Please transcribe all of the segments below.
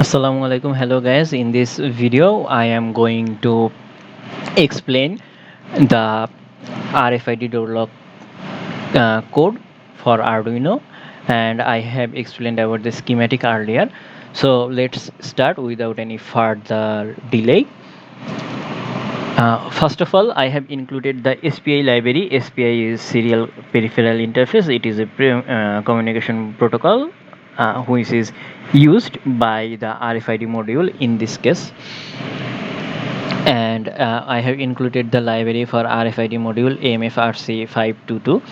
Assalamualaikum. Hello guys, in this video I am going to explain the RFID door lock code for Arduino, and I have explained about the schematic earlier. So let's start without any further delay. First of all, I have included the SPI library. SPI is Serial Peripheral Interface. It is a communication protocol which is used by the RFID module in this case. And I have included the library for RFID module AMFRC522.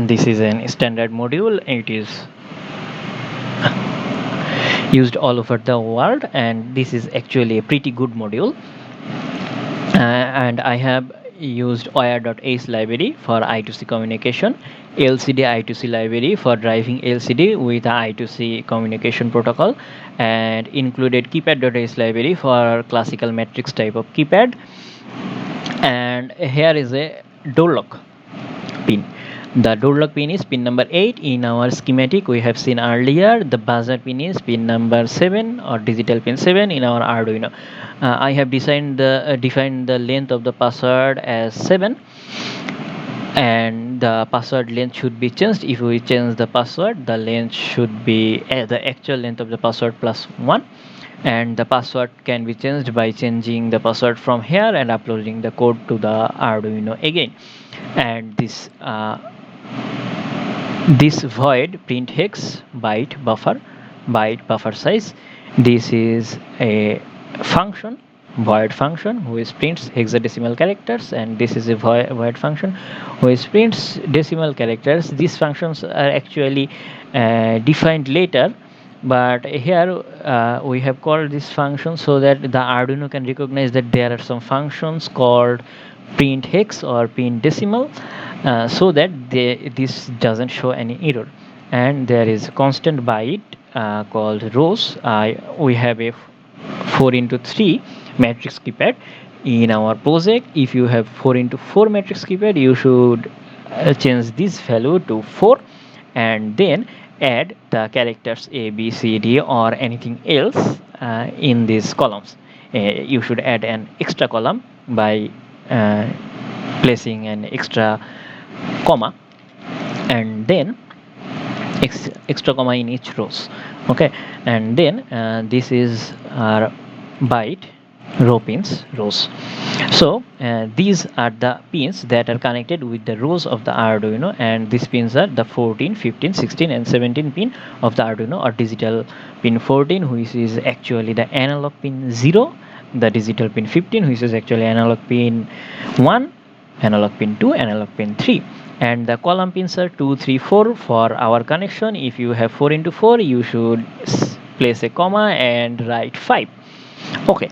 This is a standard module. It is used all over the world, and this is actually a pretty good module. And I have used OIR.h library for I2C communication, LCD I2C library for driving LCD with the I2C communication protocol, and included keypad.h library for classical matrix type of keypad. And here is a door lock pin. The door lock pin is pin number 8 in our schematic we have seen earlier. The buzzer pin is pin number 7 or digital pin 7 in our Arduino. I have defined the length of the password as 7, and the password length should be changed. If we change the password, the length should be the actual length of the password plus 1, and the password can be changed by changing the password from here and uploading the code to the Arduino again. And this void print hex byte buffer size. This is a function, void function, which prints hexadecimal characters, and this is a void function which prints decimal characters. These functions are actually defined later, but here we have called this function so that the Arduino can recognize that there are some functions called print hex or print decimal, so that this doesn't show any error. And there is a constant byte called rows. We have a 4x3 matrix keypad in our project. If you have 4x4 matrix keypad, you should change this value to 4, and then add the characters A, B, C, D or anything else in these columns. You should add an extra column by placing an extra comma, and then extra comma in each rows. Okay, and then this is our byte rows. So these are the pins that are connected with the rows of the Arduino, and these pins are the 14, 15, 16 and 17 pin of the Arduino, or digital pin 14, which is actually the analog pin 0, the digital pin 15, which is actually analog pin 1, analog pin 2, analog pin 3, and the column pins are 2, 3, 4 for our connection. If you have 4x4, you should place a comma and write 5. Okay,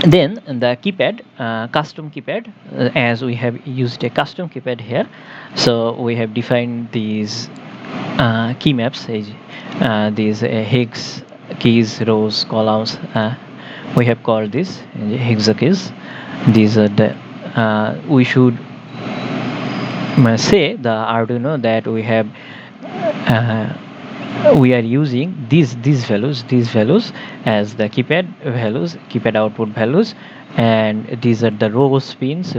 then the keypad, custom keypad, as we have used a custom keypad here, so we have defined these key maps, these hex keys, rows, columns. We have called this hexa keys. These are the we should say the Arduino that we are using these values as the keypad output values, and these are the rows pins.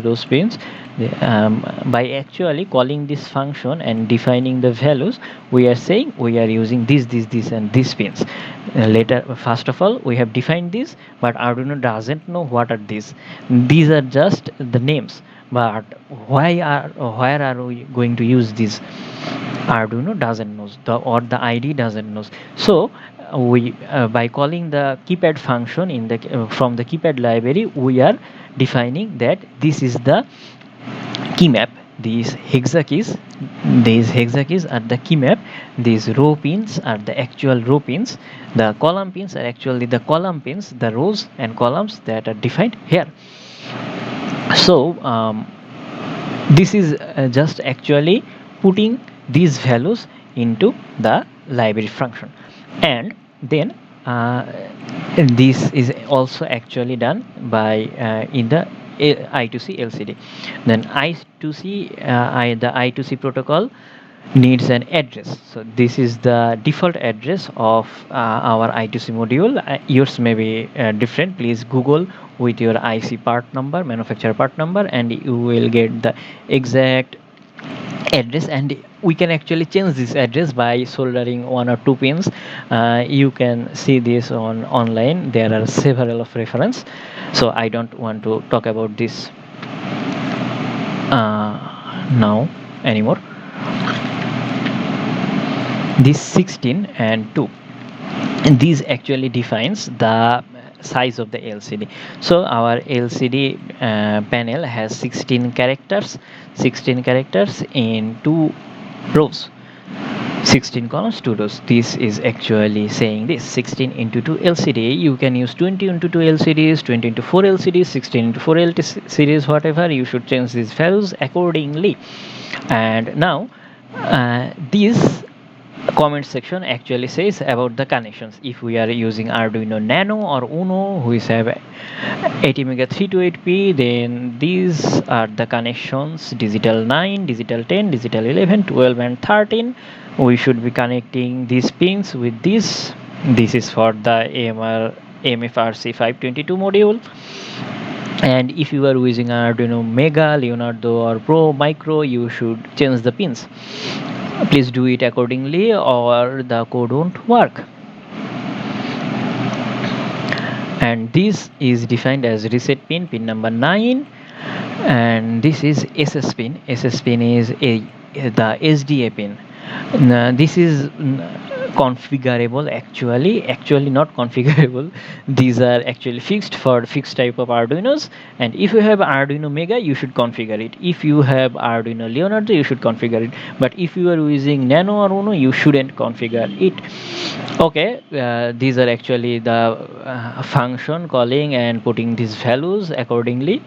By actually calling this function and defining the values, we are saying we are using these and these pins. Later, first of all, we have defined this, but Arduino doesn't know what are these are just the names. But where are we going to use these? Arduino doesn't know, the ID doesn't know. So we by calling the keypad function from the keypad library, we are defining that this is the key map. These hexa keys are the key map. These row pins are the actual row pins. The column pins are actually the column pins, the rows and columns that are defined here. So this is just actually putting these values into the library function, and then this is also actually done by in the I2C LCD. Then the I2C protocol needs an address. So this is the default address of our I2C module. Yours may be different. Please Google with your IC part number, manufacturer part number, and you will get the exact address. And we can actually change this address by soldering one or two pins. You can see this on online. There are several of reference, so I don't want to talk about this now anymore. This 16 and 2, and these actually defines the size of the LCD. So our LCD panel has 16 characters in 2 rows, 16 columns, 2 rows. This is actually saying this 16 into 2 LCD. You can use 20 into 2 LCDs, 20 into 4 LCDs, 16 into 4 LCDs, whatever. You should change these values accordingly. And now this comment section actually says about the connections. If we are using Arduino Nano or Uno, which have ATmega 328P, then these are the connections: digital 9, digital 10, digital 11, 12 and 13. We should be connecting these pins with this. This is for the MFRC 522 module. And if you are using Arduino Mega, Leonardo or Pro Micro, you should change the pins. Please do it accordingly or the code won't work. And this is defined as reset pin, pin number 9, and this is SS pin. SS pin is the SDA pin. This is configurable, actually not configurable. These are actually fixed for fixed type of Arduinos, and if you have Arduino Mega, you should configure it. If you have Arduino Leonardo, you should configure it. But if you are using Nano or Uno, you shouldn't configure it. Okay, these are actually the function calling and putting these values accordingly.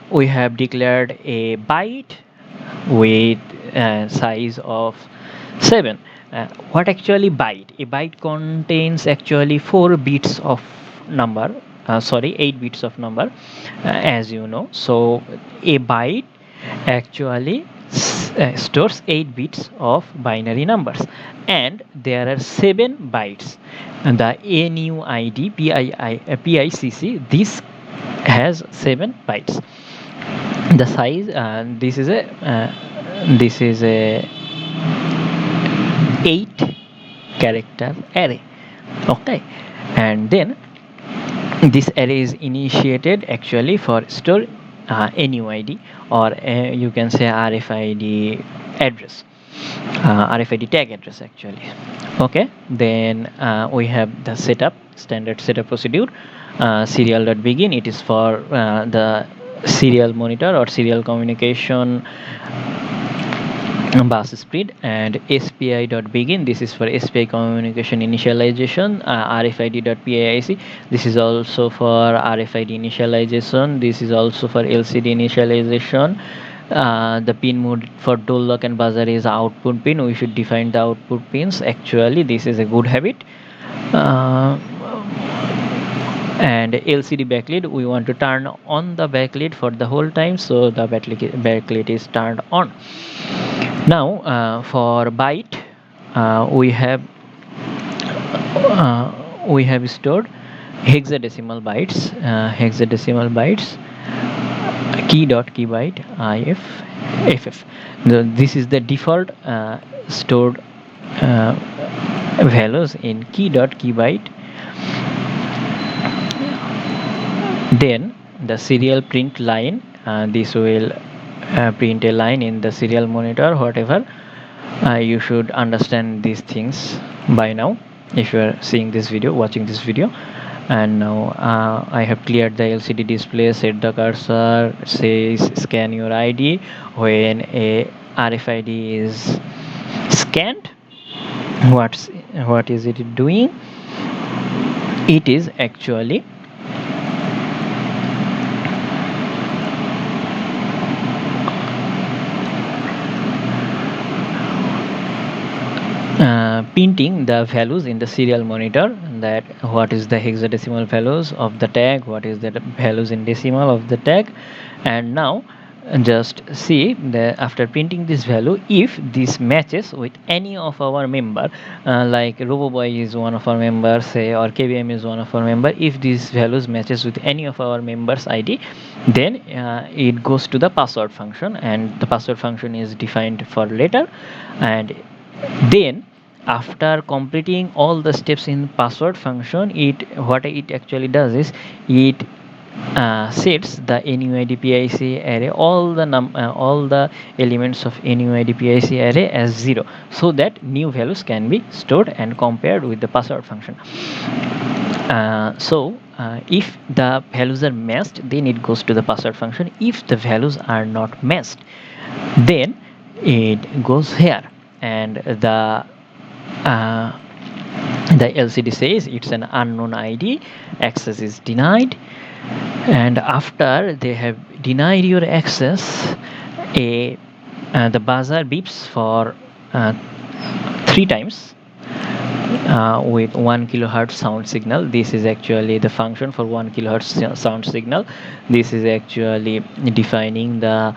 We have declared a byte with size of 7. What actually byte? A byte contains actually 4 bits of number, 8 bits of number, as you know. So a byte actually stores 8 bits of binary numbers, and there are 7 bytes. And the NUID PICC, this has 7 bytes. The size, this is a 8 character array. Okay, and then this array is initiated actually for store NUID, or you can say RFID address, RFID tag address actually. Okay, then we have the setup, standard setup procedure. Serial.begin, it is for the serial monitor or serial communication bus speed. And SPI.begin, this is for SPI communication initialization. RFID.PIC, this is also for RFID initialization. This is also for LCD initialization. The pin mode for door lock and buzzer is output pin. We should define the output pins. Actually, this is a good habit. And LCD backlit, we want to turn on the backlit for the whole time, so the backlit is turned on. Now for byte, we have stored hexadecimal bytes, key byte ff. This is the default stored values in key byte. Then the serial print line, this will print a line in the serial monitor, whatever. You should understand these things by now if you are seeing this video, watching this video. And now I have cleared the LCD display, set the cursor, says scan your ID. When a RFID is scanned, what is it doing? It is actually printing the values in the serial monitor, that what is the hexadecimal values of the tag, what is the values in decimal of the tag. And now just see after printing this value, if this matches with any of our member, like RoboBoy is one of our members, say, or KBM is one of our member. If these values matches with any of our members ID, then it goes to the password function, and the password function is defined for later. And then after completing all the steps in password function, what it actually does is it sets the NUID array, all the elements of NUID array as 0, so that new values can be stored and compared with the password function. If the values are matched, then it goes to the password function. If the values are not matched, then it goes here, and uh, the LCD says it's an unknown ID, access is denied. And after they have denied your access, the buzzer beeps for 3 times with 1 kilohertz sound signal. This is actually the function for 1 kilohertz sound signal. This is actually defining the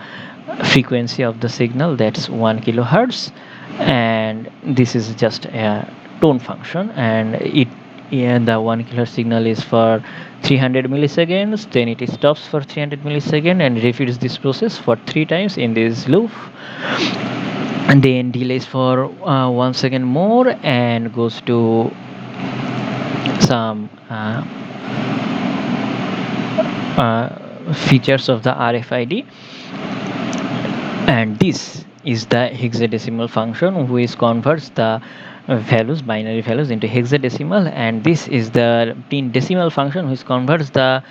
frequency of the signal, that's 1 kilohertz, and this is just a tone function, and the 1 kilohertz signal is for 300 milliseconds. Then it stops for 300 milliseconds and repeats this process for 3 times in this loop, and then delays for 1 second more and goes to some features of the RFID. And this is the hexadecimal function which converts the binary values into hexadecimal, and this is the decimal function which converts the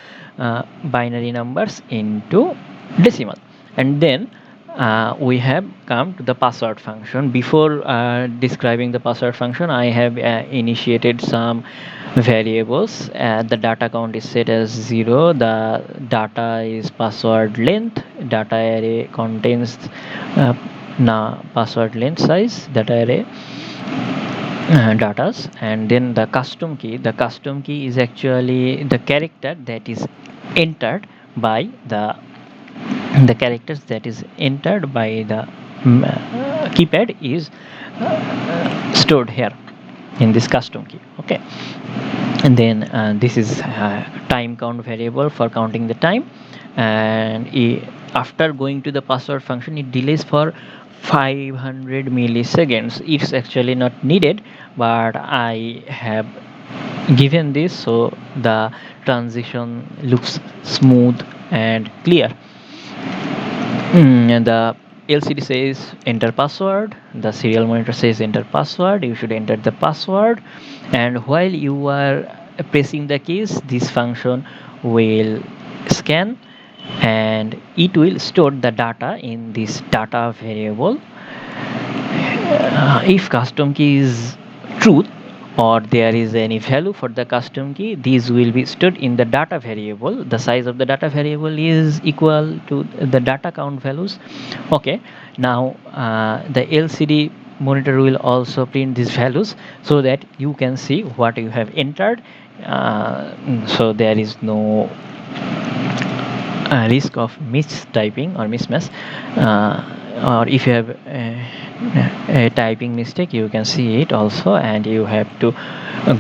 binary numbers into decimal. And then we have come to the password function. Before describing the password function, I have initiated some variables. The data count is set as 0. The data is password length. Data array contains password length size, data array datas. And then the custom key is actually the character that is entered by the characters that is entered by the keypad is stored here in this custom key. Okay, and then this is time count variable for counting the time, and after going to the password function, it delays for 500 milliseconds. It's actually not needed, but I have given this so the transition looks smooth and clear. And the LCD says enter password, the serial monitor says enter password. You should enter the password, and while you are pressing the keys, this function will scan and it will store the data in this data variable. If custom key is truth or there is any value for the custom key, these will be stored in the data variable. The size of the data variable is equal to the data count values. Okay, now the LCD monitor will also print these values so that you can see what you have entered, so there is no risk of mistyping or mismatch, or if you have a typing mistake, you can see it also, and you have to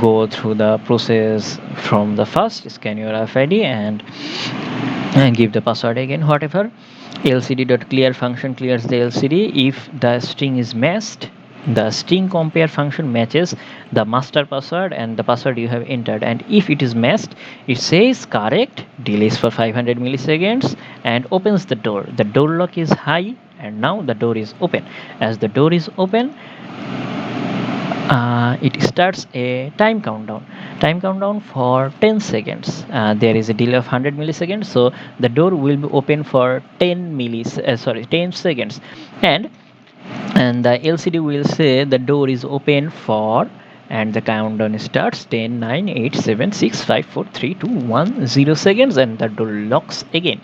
go through the process from the first, scan your RFID and give the password again. Whatever, lcd.clear function clears the LCD if the string is matched. The string compare function matches the master password and the password you have entered, and if it is matched, it says correct, delays for 500 milliseconds, and opens the door. The door lock is high, and now the door is open. As the door is open, it starts a time countdown for 10 seconds. There is a delay of 100 milliseconds, so the door will be open for 10 seconds, and the LCD will say the door is open for, and the countdown starts 10, 9, 8, 7, 6, 5, 4, 3, 2, 1, 0 seconds, and the door locks again.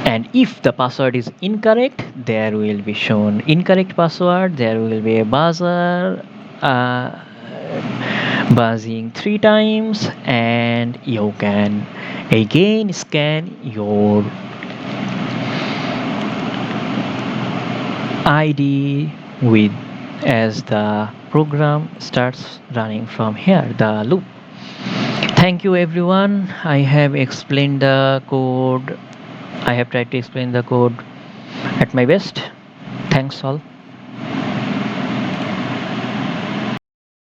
And if the password is incorrect, there will be shown incorrect password. There will be a buzzer buzzing 3 times, and you can again scan your ID with as the program starts running from here, the loop. Thank you everyone. I have explained the code. I have tried to explain the code at my best. Thanks all.